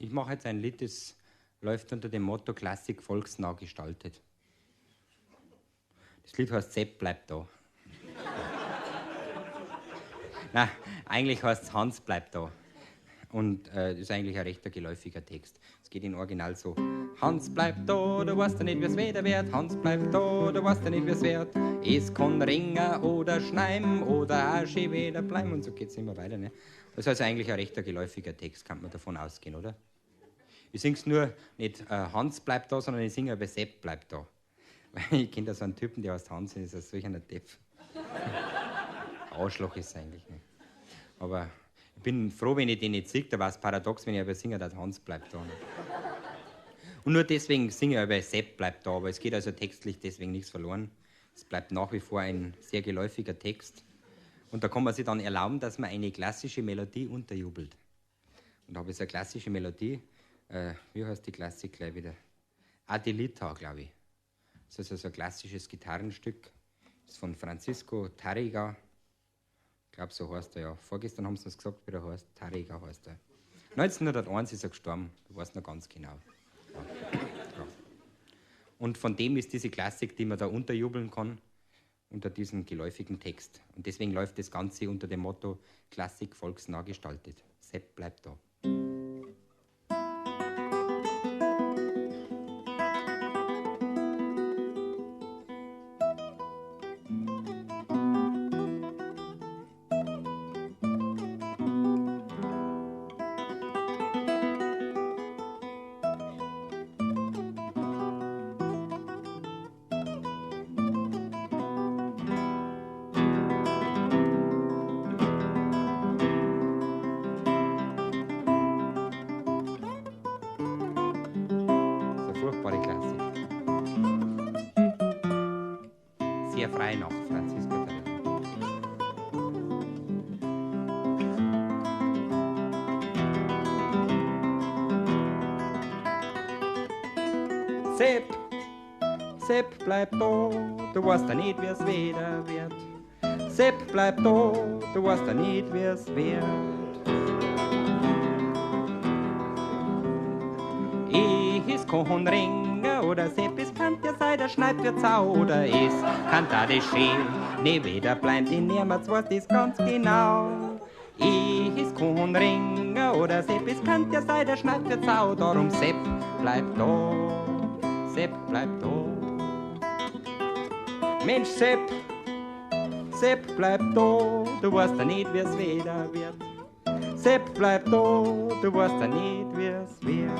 Ich mache jetzt ein Lied, das läuft unter dem Motto Klassik volksnah gestaltet. Das Lied heißt Sepp bleibt da. Nein, eigentlich heißt es Hans bleibt da. Und das ist eigentlich ein recht geläufiger Text. Es geht in Original so. Hans bleibt da, du weißt ja nicht, wie's Wetter wird. Hans bleibt da, du weißt ja nicht, wie's wird. Es kann ringen oder schneien oder auch schön wieder bleiben. Und so geht's immer weiter. Ne? Das ist also eigentlich ein recht geläufiger Text, kann man davon ausgehen, oder? Ich sing's nur nicht Hans bleibt da, sondern ich singe aber Sepp bleibt da. Weil ich kenne da so einen Typen, der heißt Hans, und ist solch ein Depp. Arschloch ist es eigentlich nicht. Aber ich bin froh, wenn ich den nicht singe, da war es paradox, wenn ich aber singe, dass Hans bleibt da. Und nur deswegen singe ich aber Sepp bleibt da, aber es geht also textlich deswegen nichts verloren. Es bleibt nach wie vor ein sehr geläufiger Text. Und da kann man sich dann erlauben, dass man eine klassische Melodie unterjubelt. Und da habe ich so eine klassische Melodie, wie heißt die Klassik gleich wieder? Adelita, glaube ich. Das ist also ein klassisches Gitarrenstück. Das ist von Francisco Tárrega. Ich glaube, so heißt er ja. Vorgestern haben sie uns gesagt, wie er heißt. Tárrega heißt er. 1901 ist er gestorben. Du weißt noch ganz genau. Ja. Und von dem ist diese Klassik, die man da unterjubeln kann, unter diesem geläufigen Text. Und deswegen läuft das Ganze unter dem Motto Klassik volksnah gestaltet. Sepp bleibt da. Furchtbare Klassik. Sehr frei nach Francisco Tárrega. Sepp, Sepp bleib da, du weißt ja nicht, wie's wieder wird. Sepp bleib da, du weißt ja nicht, wie's wird. Es kann ringen oder Sepp, es kann ja sein, der schneit wird's auch oder es kann da das schön. Ne, weder bleibt in niemals weiß das ganz genau. Es kann ringen oder Sepp, es kann ja sein, der schneit wird's auch. Darum Sepp bleibt da, Sepp bleibt da. Mensch Sepp, Sepp bleibt da, du weißt ja nicht, wie's wieder wird. Sepp bleibt da, du weißt ja nicht, wie's wird.